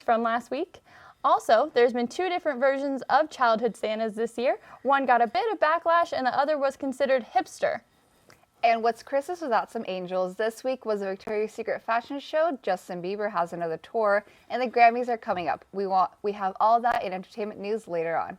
from last week. Also, there's been 2 different versions of childhood Santas this year. One got a bit of backlash and the other was considered hipster. And what's Christmas without some angels? This week was a Victoria's Secret fashion show. Justin Bieber has another tour, and the Grammys are coming up. We have all that in entertainment news later on.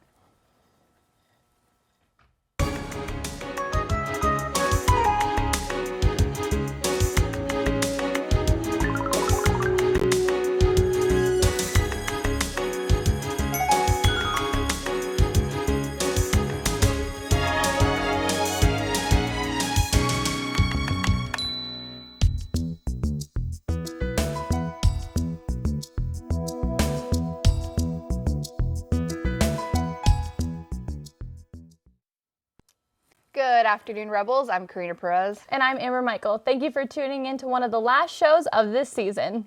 Good afternoon, Rebels. I'm Karina Perez. And I'm Amber Michael. Thank you for tuning in to one of the last shows of this season.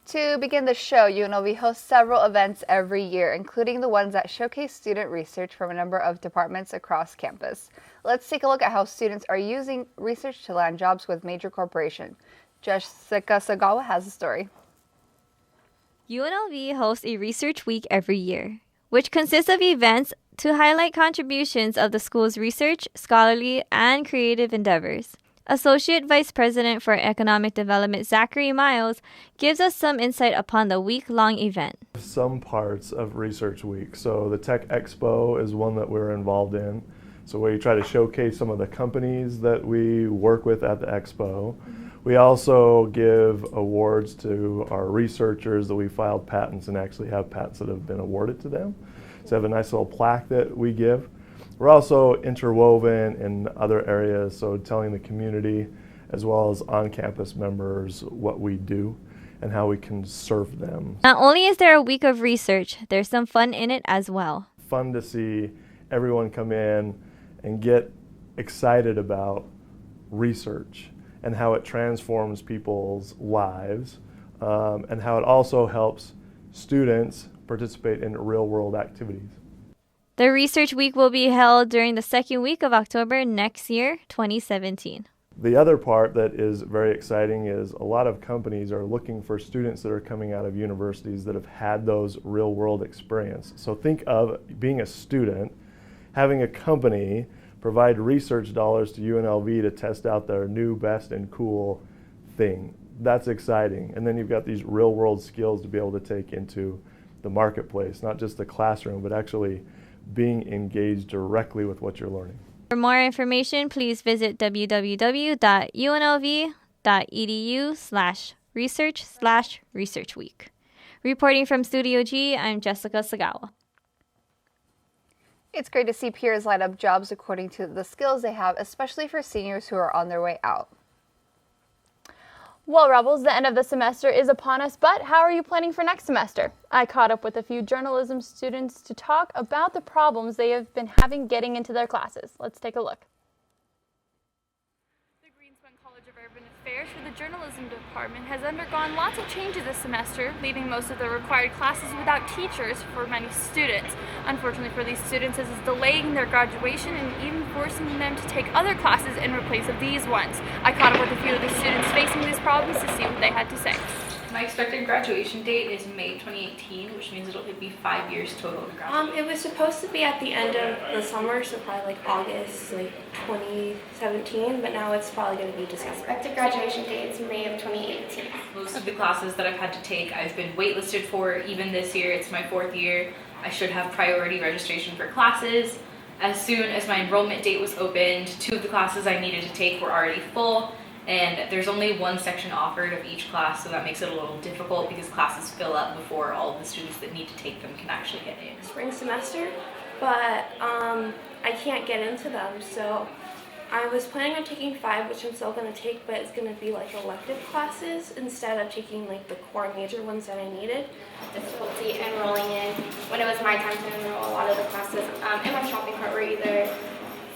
To begin the show, UNLV hosts several events every year, including the ones that showcase student research from a number of departments across campus. Let's take a look at how students are using research to land jobs with major corporations. Jessica Sagawa has the story. UNLV hosts a Research Week every year, which consists of events to highlight contributions of the school's research, scholarly, and creative endeavors. Associate Vice President for Economic Development Zachary Miles gives us some insight upon the week-long event. Some parts of Research Week. So the Tech Expo is one that we're involved in. So we try to showcase some of the companies that we work with at the Expo. We also give awards to our researchers that we filed patents and actually have patents that have been awarded to them. So have a nice little plaque that we give. We're also interwoven in other areas, so telling the community as well as on-campus members what we do and how we can serve them. Not only is there a week of research, there's some fun in it as well. Fun to see everyone come in and get excited about research and how it transforms people's lives and how it also helps students participate in real-world activities. The Research Week will be held during the second week of October next year, 2017. The other part that is very exciting is a lot of companies are looking for students that are coming out of universities that have had those real-world experience. So think of being a student, having a company provide research dollars to UNLV to test out their new, best, and cool thing. That's exciting. And then you've got these real-world skills to be able to take into the marketplace, not just the classroom, but actually being engaged directly with what you're learning. For more information, please visit www.unlv.edu/research/Research Week. Reporting from Studio G, I'm Jessica Sagawa. It's great to see peers line up jobs according to the skills they have, especially for seniors who are on their way out. Well, Rebels, the end of the semester is upon us, but how are you planning for next semester? I caught up with a few journalism students to talk about the problems they have been having getting into their classes. Let's take a look. The Greenspan College of Urban Affairs for the journalism department has undergone lots of changes this semester, leaving most of the required classes without teachers for many students. Unfortunately for these students, this is delaying their graduation and even forcing them to take other classes in replace of these ones. I caught up with a few of the students facing these problems to see what they had to say. My expected graduation date is May 2018, which means it'll be 5 years total to graduate. It was supposed to be at the end of the summer, so probably like August, 2017, but now it's probably going to be December. Expected graduation date is May of 2018. Most of the classes that I've had to take, I've been waitlisted for. Even this year, it's my 4th year. I should have priority registration for classes. As soon as my enrollment date was opened, 2 of the classes I needed to take were already full. And there's only 1 section offered of each class, so that makes it a little difficult because classes fill up before all of the students that need to take them can actually get in. Spring semester, but I can't get into them, so I was planning on taking 5, which I'm still going to take, but it's going to be like elective classes instead of taking like the core major ones that I needed. Difficulty enrolling in. When it was my time to enroll, a lot of the classes in my shopping cart were either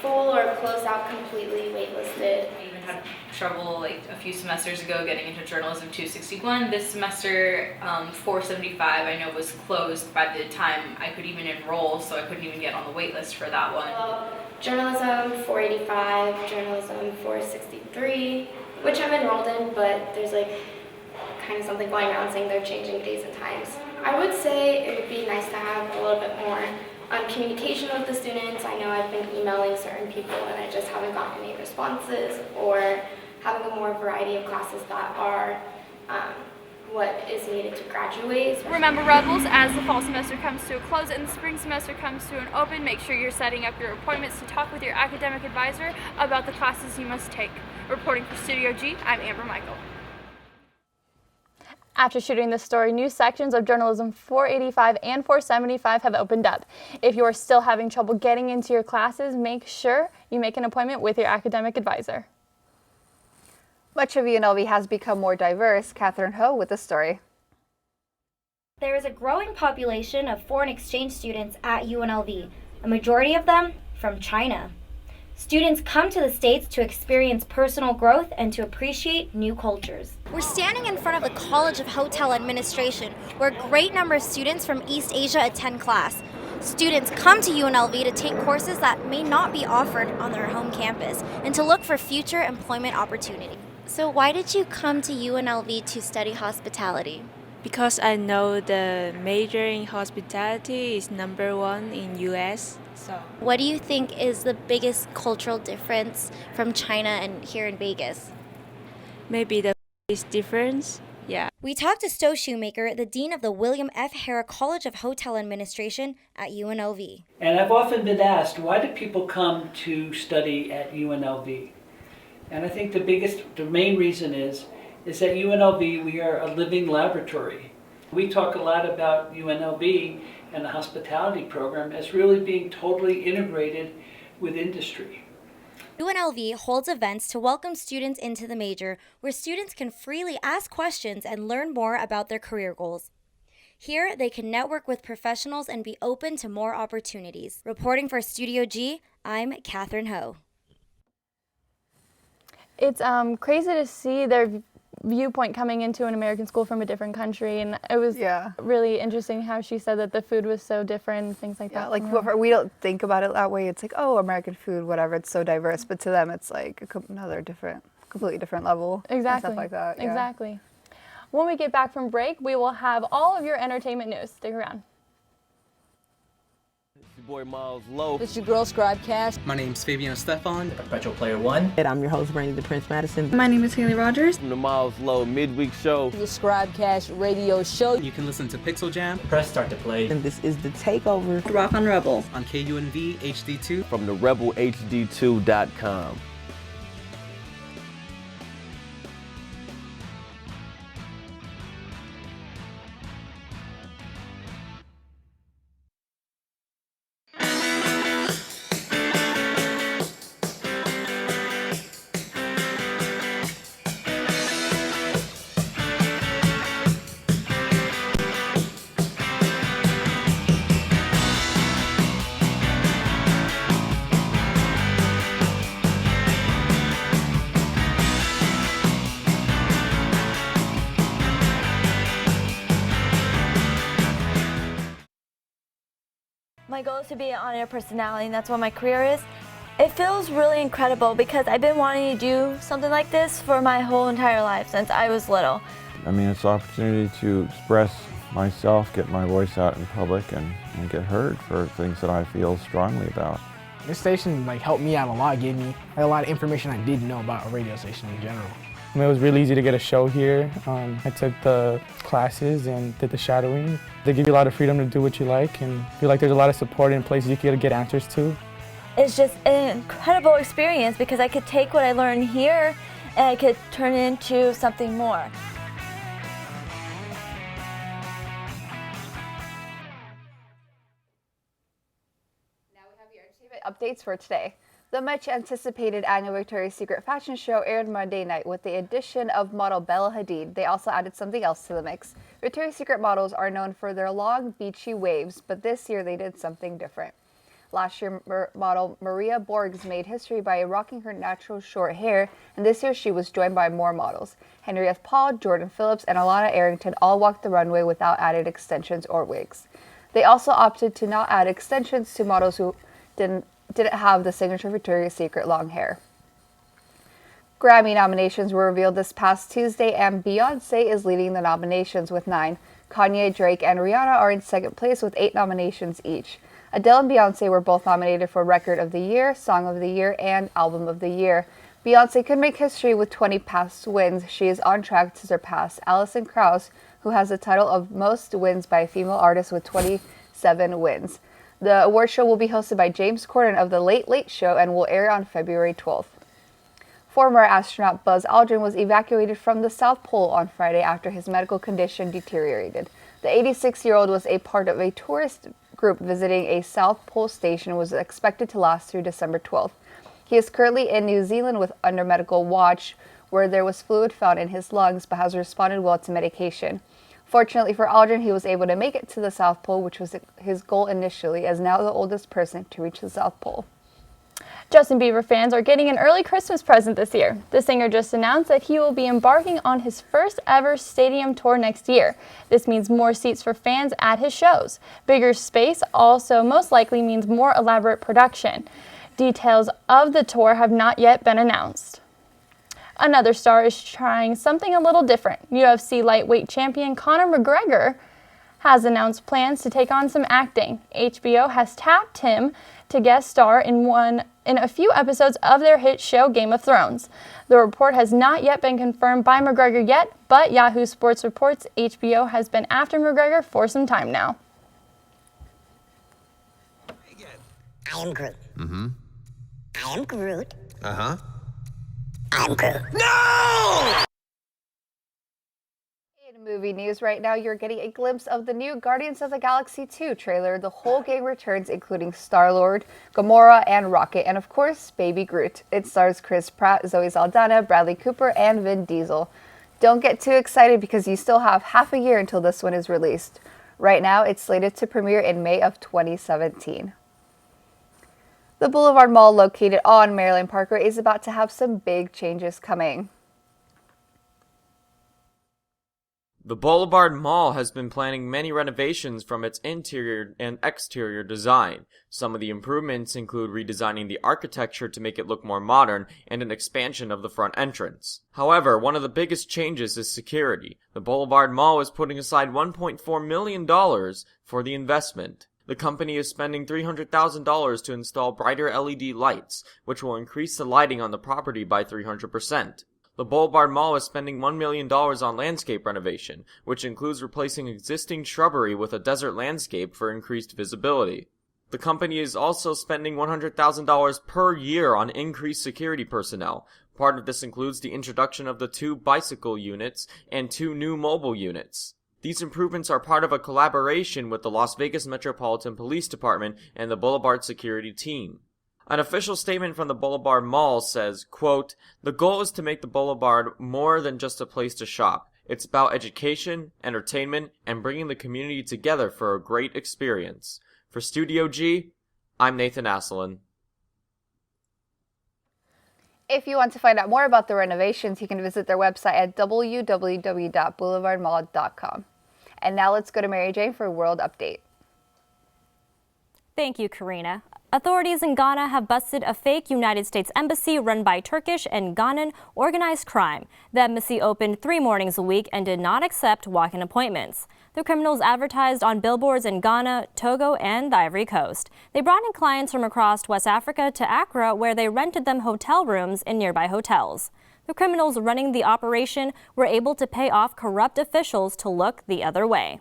full or closed out completely, waitlisted. I even had trouble like a few semesters ago getting into journalism 261. This semester 475 I know was closed by the time I could even enroll, so I couldn't even get on the wait list for that one. Journalism 485, journalism 463, which I'm enrolled in, but there's like kind of something going around saying they're changing days and times. I would say it would be nice to have a little bit more communication with the students. I know I've been emailing certain people and I just haven't gotten any responses, or having a more variety of classes that are what is needed to graduate. Remember, Rebels, as the fall semester comes to a close and the spring semester comes to an open, make sure you're setting up your appointments to talk with your academic advisor about the classes you must take. Reporting for Studio G, I'm Amber Michael. After shooting this story, new sections of Journalism 485 and 475 have opened up. If you are still having trouble getting into your classes, make sure you make an appointment with your academic advisor. Much of UNLV has become more diverse. Catherine Ho with the story. There is a growing population of foreign exchange students at UNLV, a majority of them from China. Students come to the States to experience personal growth and to appreciate new cultures. We're standing in front of the College of Hotel Administration, where a great number of students from East Asia attend class. Students come to UNLV to take courses that may not be offered on their home campus and to look for future employment opportunities. So why did you come to UNLV to study hospitality? Because I know the major in hospitality is #1 in US. So what do you think is the biggest cultural difference from China and here in Vegas? maybe the difference. Yeah. We talked to Stowe Shoemaker, the Dean of the William F. Harrah College of Hotel Administration at UNLV. And I've often been asked, why do people come to study at UNLV? And I think the main reason is that UNLV, we are a living laboratory. We talk a lot about UNLV and the hospitality program as really being totally integrated with industry. UNLV holds events to welcome students into the major, where students can freely ask questions and learn more about their career goals. Here, they can network with professionals and be open to more opportunities. Reporting for Studio G, I'm Catherine Ho. It's crazy to see their viewpoint coming into an American school from a different country, and it was really interesting how she said that the food was so different and things like that. Like we don't think about it that way. It's like, oh, American food, whatever, it's so diverse, but to them it's like another completely different level. Exactly. And stuff like that. Yeah. Exactly. When we get back from break, we will have all of your entertainment news. Stick around. Boy Miles Low. This is your girl Scribecast. My name's Fabian Stefan. Perpetual Player One. And I'm your host, Brandy the Prince Madison. My name is Haley Rogers. From the Miles Low Midweek Show. The Scribecast radio show. You can listen to Pixel Jam. Press start to play. And this is the Takeover. Rock on Rebel. On KUNV HD2. From the RebelHD2.com. My goal is to be an on-air personality, and that's what my career is. It feels really incredible because I've been wanting to do something like this for my whole entire life since I was little. I mean, it's an opportunity to express myself, get my voice out in public, and get heard for things that I feel strongly about. This station helped me out a lot, gave me a lot of information I didn't know about a radio station in general. It was really easy to get a show here. I took the classes and did the shadowing. They give you a lot of freedom to do what you like, and I feel like there's a lot of support in places you can get answers to. It's just an incredible experience because I could take what I learned here and I could turn it into something more. Now we have your entertainment updates for today. The much anticipated annual Victoria's Secret fashion show aired Monday night with the addition of model Bella Hadid. They also added something else to the mix. Victoria's Secret models are known for their long, beachy waves, but this year they did something different. Last year, model Maria Borges made history by rocking her natural short hair, and this year she was joined by more models. Henriette Paul, Jordan Phillips, and Alana Arrington all walked the runway without added extensions or wigs. They also opted to not add extensions to models who didn't have the signature Victoria's Secret long hair. Grammy nominations were revealed this past Tuesday, and Beyoncé is leading the nominations with 9. Kanye, Drake, and Rihanna are in second place with 8 nominations each. Adele and Beyoncé were both nominated for Record of the Year, Song of the Year, and Album of the Year. Beyoncé could make history with 20 past wins. She is on track to surpass Alison Krauss, who has the title of most wins by a female artist with 27 wins. The award show will be hosted by James Corden of The Late Late Show and will air on February 12th. Former astronaut Buzz Aldrin was evacuated from the South Pole on Friday after his medical condition deteriorated. The 86-year-old was a part of a tourist group visiting a South Pole station and was expected to last through December 12th. He is currently in New Zealand under medical watch, where there was fluid found in his lungs, but has responded well to medication. Fortunately for Aldrin, he was able to make it to the South Pole, which was his goal initially, as now the oldest person to reach the South Pole. Justin Bieber fans are getting an early Christmas present this year. The singer just announced that he will be embarking on his first ever stadium tour next year. This means more seats for fans at his shows. Bigger space also most likely means more elaborate production. Details of the tour have not yet been announced. Another star is trying something a little different. UFC lightweight champion Conor McGregor has announced plans to take on some acting. HBO has tapped him to guest star in a few episodes of their hit show Game of Thrones. The report has not yet been confirmed by McGregor yet, but Yahoo Sports reports HBO has been after McGregor for some time now. I am Groot. Mm-hmm. I am Groot. Uh-huh. I'm Groot. No! In movie news right now, you're getting a glimpse of the new Guardians of the Galaxy 2 trailer. The whole gang returns, including Star-Lord, Gamora, and Rocket, and of course, Baby Groot. It stars Chris Pratt, Zoe Saldana, Bradley Cooper, and Vin Diesel. Don't get too excited because you still have half a year until this one is released. Right now, it's slated to premiere in May of 2017. The Boulevard Mall, located on Maryland Parkway, is about to have some big changes coming. The Boulevard Mall has been planning many renovations from its interior and exterior design. Some of the improvements include redesigning the architecture to make it look more modern and an expansion of the front entrance. However, one of the biggest changes is security. The Boulevard Mall is putting aside $1.4 million for the investment. The company is spending $300,000 to install brighter LED lights, which will increase the lighting on the property by 300%. The Boulevard Mall is spending $1 million on landscape renovation, which includes replacing existing shrubbery with a desert landscape for increased visibility. The company is also spending $100,000 per year on increased security personnel. Part of this includes the introduction of the 2 bicycle units and 2 new mobile units. These improvements are part of a collaboration with the Las Vegas Metropolitan Police Department and the Boulevard security team. An official statement from the Boulevard Mall says, quote, "The goal is to make the Boulevard more than just a place to shop. It's about education, entertainment, and bringing the community together for a great experience." For Studio G, I'm Nathan Asselin. If you want to find out more about the renovations, you can visit their website at www.boulevardmall.com. And now let's go to Mary Jane for a World Update. Thank you, Karina. Authorities in Ghana have busted a fake United States embassy run by Turkish and Ghanaian organized crime. The embassy opened 3 mornings a week and did not accept walk-in appointments. The criminals advertised on billboards in Ghana, Togo, and the Ivory Coast. They brought in clients from across West Africa to Accra, where they rented them hotel rooms in nearby hotels. The criminals running the operation were able to pay off corrupt officials to look the other way.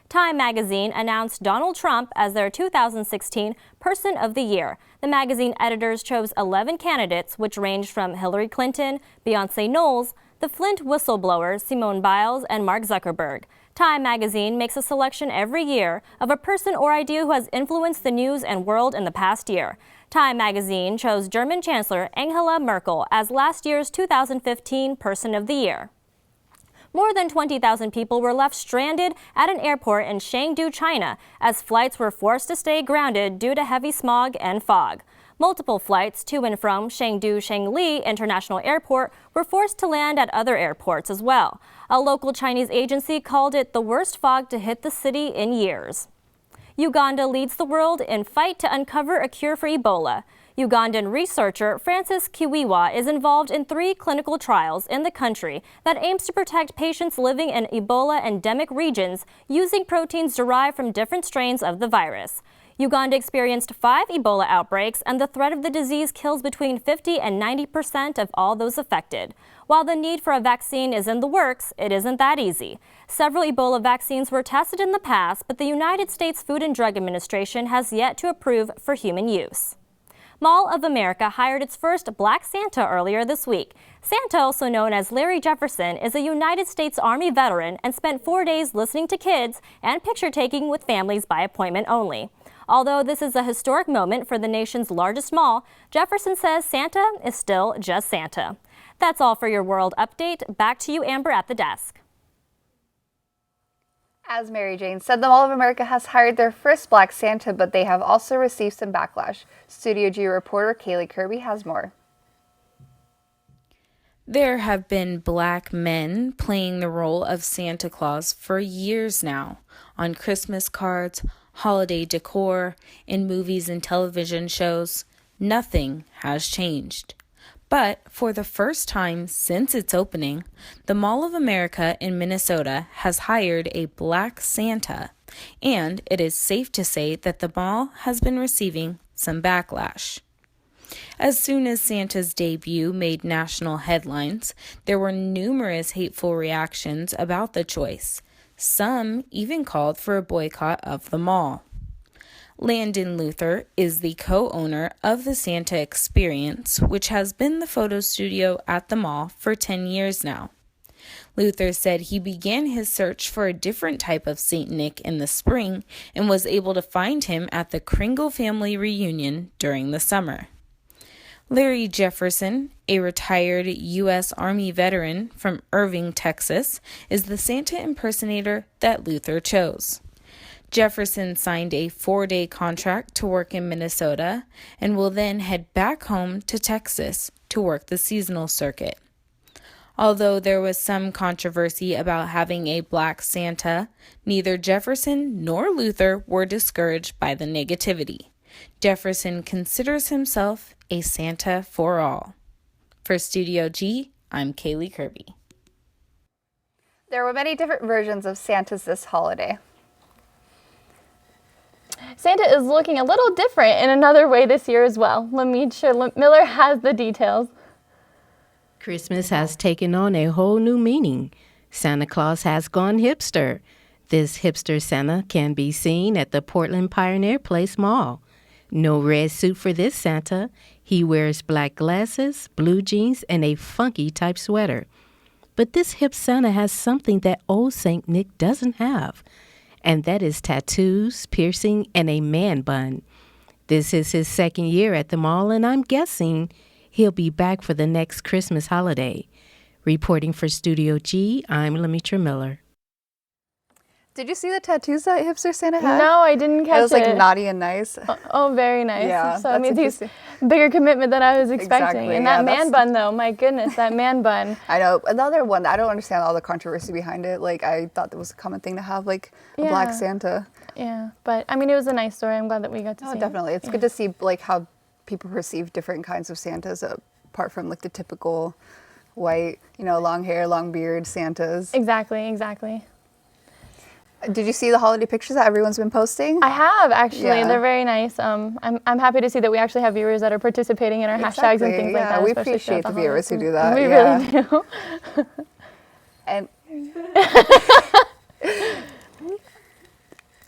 Time magazine announced Donald Trump as their 2016 Person of the Year. The magazine editors chose 11 candidates, which ranged from Hillary Clinton, Beyonce Knowles, the Flint whistleblower Simone Biles, and Mark Zuckerberg. Time magazine makes a selection every year of a person or idea who has influenced the news and world in the past year. Time magazine chose German Chancellor Angela Merkel as last year's 2015 Person of the Year. More than 20,000 people were left stranded at an airport in Chengdu, China, as flights were forced to stay grounded due to heavy smog and fog. Multiple flights to and from Chengdu Shengli International Airport were forced to land at other airports as well. A local Chinese agency called it the worst fog to hit the city in years. Uganda leads the world in fight to uncover a cure for Ebola. Ugandan researcher Francis Kiwiwa is involved in 3 clinical trials in the country that aims to protect patients living in Ebola endemic regions using proteins derived from different strains of the virus. Uganda experienced 5 Ebola outbreaks, and the threat of the disease kills between 50 and 90% of all those affected. While the need for a vaccine is in the works, it isn't that easy. Several Ebola vaccines were tested in the past, but the United States Food and Drug Administration has yet to approve for human use. Mall of America hired its first Black Santa earlier this week. Santa, also known as Larry Jefferson, is a United States Army veteran and spent 4 days listening to kids and picture taking with families by appointment only. Although this is a historic moment for the nation's largest mall, Jefferson says Santa is still just Santa. That's all for your World Update. Back to you, Amber, at the desk. As Mary Jane said, the Mall of America has hired their first Black Santa, but they have also received some backlash. Studio G reporter Kaylee Kirby has more. There have been Black men playing the role of Santa Claus for years now, on Christmas cards, holiday decor, in movies and television shows. Nothing has changed. But for the first time since its opening, the Mall of America in Minnesota has hired a Black Santa, and it is safe to say that the mall has been receiving some backlash. As soon as Santa's debut made national headlines, there were numerous hateful reactions about the choice. Some even called for a boycott of the mall. Landon Luther is the co-owner of the Santa Experience, which has been the photo studio at the mall for 10 years now. Luther said he began his search for a different type of St. Nick in the spring and was able to find him at the Kringle family reunion during the summer. Larry Jefferson, a retired U.S. Army veteran from Irving, Texas, is the Santa impersonator that Luther chose. Jefferson signed a 4-day contract to work in Minnesota and will then head back home to Texas to work the seasonal circuit. Although there was some controversy about having a Black Santa, neither Jefferson nor Luther were discouraged by the negativity. Jefferson considers himself a Santa for all. For Studio G, I'm Kaylee Kirby. There were many different versions of Santas this holiday. Santa is looking a little different in another way this year as well. Lamisha Miller has the details. Christmas has taken on a whole new meaning. Santa Claus has gone hipster. This hipster Santa can be seen at the Portland Pioneer Place Mall. No red suit for this Santa. He wears black glasses, blue jeans, and a funky type sweater. But this hip Santa has something that old St. Nick doesn't have, and that is tattoos, piercing, and a man bun. This is his second year at the mall, and I'm guessing he'll be back for the next Christmas holiday. Reporting for Studio G, I'm Lamitra Miller. Did you see the tattoos that hipster Santa had? No, I didn't catch it. It was like naughty and nice. Oh, very nice. Yeah, so I mean, he's bigger commitment than I was expecting. Exactly, and that man bun, though, my goodness, that man bun. I know. Another one, I don't understand all the controversy behind it. Like, I thought that was a common thing to have, like, a Black Santa. Yeah, but I mean, it was a nice story. I'm glad that we got to see it. Definitely. It's good to see, like, how people perceive different kinds of Santas apart from, like, the typical white, long hair, long beard Santas. Exactly. Did you see the holiday pictures that everyone's been posting? I have, actually. Yeah. They're very nice. I'm happy to see that we actually have viewers that are participating in our hashtags and things like that. We appreciate the viewers who do that. We really do.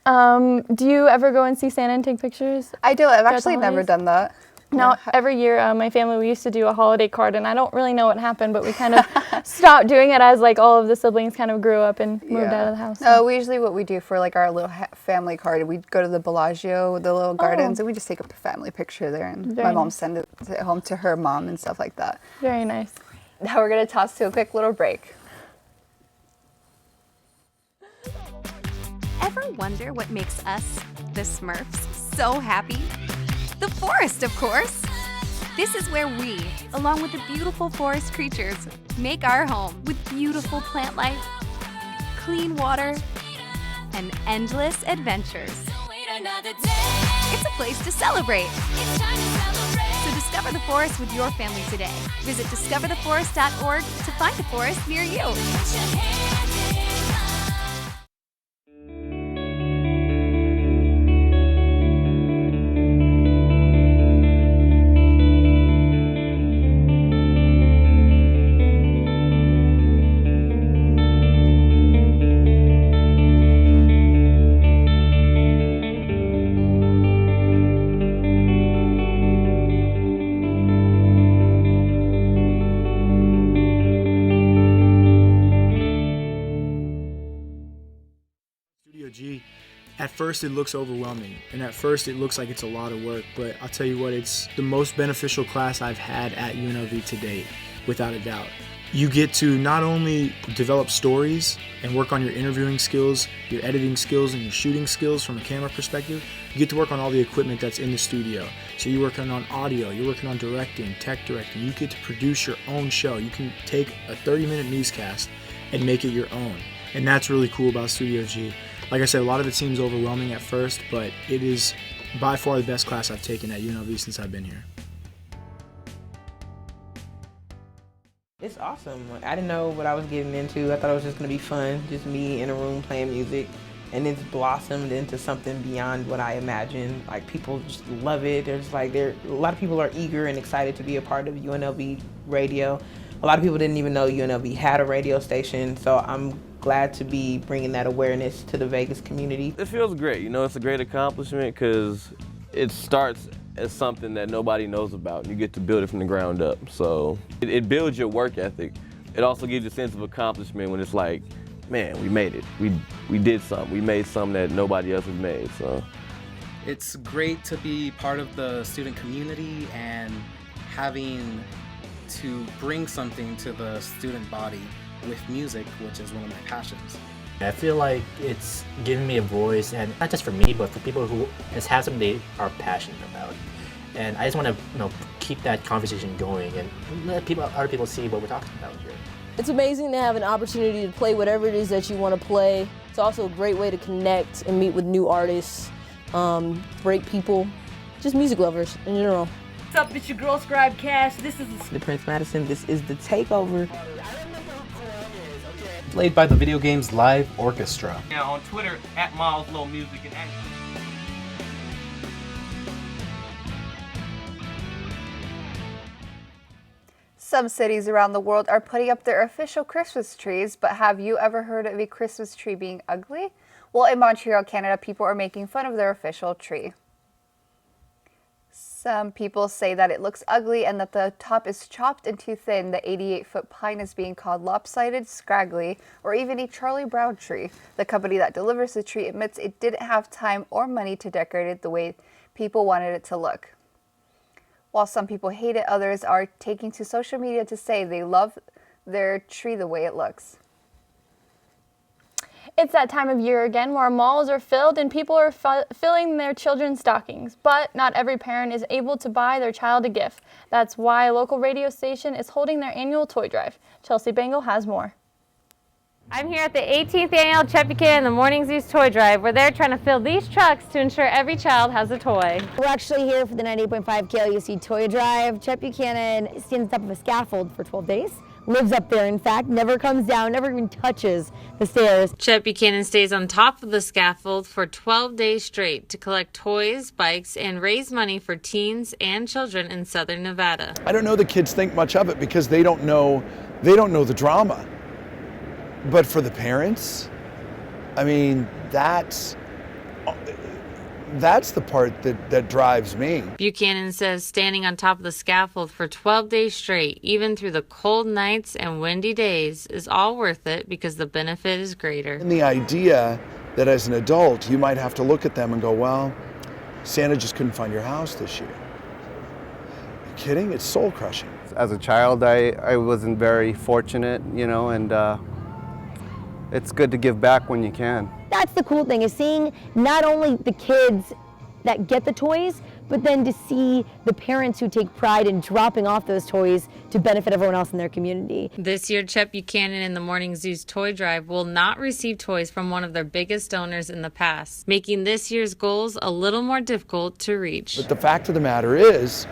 And do you ever go and see Santa and take pictures? I do. I've actually never done that. No, every year my family, we used to do a holiday card, and I don't really know what happened, but we kind of stopped doing it as like all of the siblings kind of grew up and moved out of the house. No, usually what we do for like our little family card, we go to the Bellagio, the little gardens, and we just take a family picture there, and my mom send it home to her mom and stuff like that. Very nice. Now we're going to toss to a quick little break. Ever wonder what makes us, the Smurfs, so happy? The forest, of course. This is where we, along with the beautiful forest creatures, make our home with beautiful plant life, clean water, and endless adventures. It's a place to celebrate. It's time to celebrate. Discover the forest with your family today. Visit discovertheforest.org to find a forest near you. G, at first it looks overwhelming, and at first it looks like it's a lot of work, but I'll tell you what, it's the most beneficial class I've had at UNLV to date, without a doubt. You get to not only develop stories and work on your interviewing skills, your editing skills, and your shooting skills from a camera perspective, you get to work on all the equipment that's in the studio. So you're working on audio, you're working on directing, tech directing, you get to produce your own show. You can take a 30-minute newscast and make it your own, and that's really cool about Studio G. Like I said, a lot of it seems overwhelming at first, but it is by far the best class I've taken at UNLV since I've been here. It's awesome. I didn't know what I was getting into. I thought it was just going to be fun, just me in a room playing music. And it's blossomed into something beyond what I imagined. Like, people just love it. There's like, a lot of people are eager and excited to be a part of UNLV radio. A lot of people didn't even know UNLV had a radio station, so I'm glad to be bringing that awareness to the Vegas community. It feels great. You know, it's a great accomplishment because it starts as something that nobody knows about. You get to build it from the ground up. So it builds your work ethic. It also gives you a sense of accomplishment when it's like, man, we made it. We did something. We made something that nobody else has made. So it's great to be part of the student community and having to bring something to the student body with music, which is one of my passions. I feel like it's giving me a voice, and not just for me, but for people who has something they are passionate about. And I just want to, keep that conversation going and let other people see what we're talking about here. It's amazing to have an opportunity to play whatever it is that you want to play. It's also a great way to connect and meet with new artists, great people, just music lovers in general. What's up, it's your girl Scribe Cash. This is the Prince Madison. This is the Takeover. Played by the video game's live orchestra. Yeah, on Twitter, @MilesLowMusic and Some cities around the world are putting up their official Christmas trees, but have you ever heard of a Christmas tree being ugly? Well, in Montreal, Canada, people are making fun of their official tree. Some people say that it looks ugly and that the top is chopped and too thin. The 88-foot pine is being called lopsided, scraggly, or even a Charlie Brown tree. The company that delivers the tree admits it didn't have time or money to decorate it the way people wanted it to look. While some people hate it, others are taking to social media to say they love their tree the way it looks. It's that time of year again where malls are filled and people are filling their children's stockings. But not every parent is able to buy their child a gift. That's why a local radio station is holding their annual toy drive. Chelsea Bangle has more. I'm here at the 18th annual Chet Buchanan and the Morning Zoo's Toy Drive, where they're trying to fill these trucks to ensure every child has a toy. We're actually here for the 98.5 KLUC Toy Drive. Chet Buchanan stands on top of a scaffold for 12 days. Lives up there, in fact, never comes down, never even touches the stairs. Chet Buchanan stays on top of the scaffold for 12 days straight to collect toys, bikes, and raise money for teens and children in southern Nevada. I don't know the kids think much of it because they don't know the drama. But for the parents, I mean, that's the part that drives me. Buchanan says standing on top of the scaffold for 12 days straight, even through the cold nights and windy days, is all worth it because the benefit is greater. And the idea that as an adult, you might have to look at them and go, well, Santa just couldn't find your house this year. Are you kidding? It's soul crushing. As a child, I wasn't very fortunate, and it's good to give back when you can. That's the cool thing, is seeing not only the kids that get the toys, but then to see the parents who take pride in dropping off those toys to benefit everyone else in their community. This year, Chet Buchanan and the Morning Zoo's Toy Drive will not receive toys from one of their biggest donors in the past, making this year's goals a little more difficult to reach. But the fact of the matter is,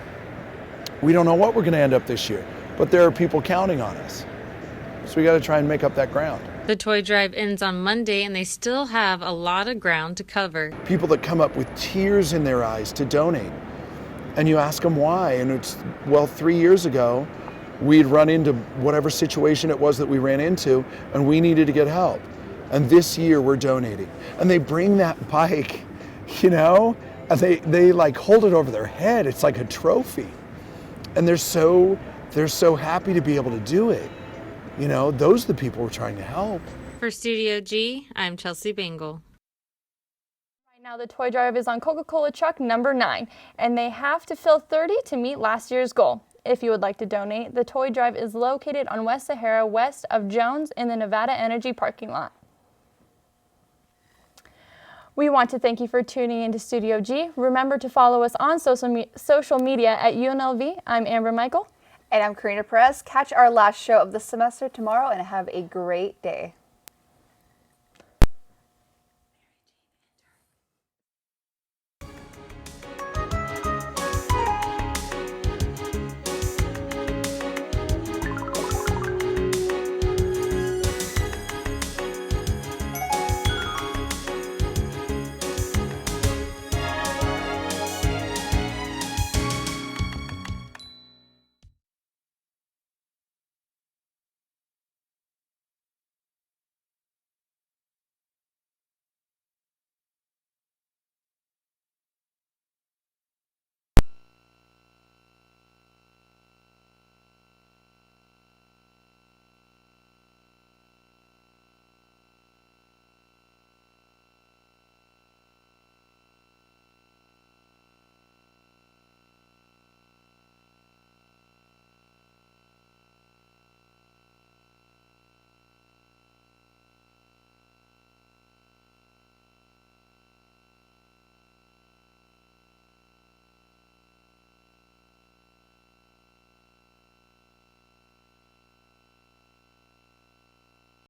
We don't know what we're going to end up this year, but there are people counting on us. So we got to try and make up that ground. The toy drive ends on Monday and they still have a lot of ground to cover. People that come up with tears in their eyes to donate. And you ask them why, and it's, well, 3 years ago, we'd run into whatever situation it was that we ran into, and we needed to get help. And this year we're donating. And they bring that bike, you know, and they like hold it over their head. It's like a trophy. And they're so happy to be able to do it. You know, those are the people we're trying to help. For Studio G, I'm Chelsea Bangle. Right now, the toy drive is on Coca-Cola truck number 9, and they have to fill 30 to meet last year's goal. If you would like to donate, the toy drive is located on West Sahara, west of Jones in the Nevada Energy parking lot. We want to thank you for tuning into Studio G. Remember to follow us on social media at UNLV. I'm Amber Michael. And I'm Karina Perez. Catch our last show of the semester tomorrow and have a great day.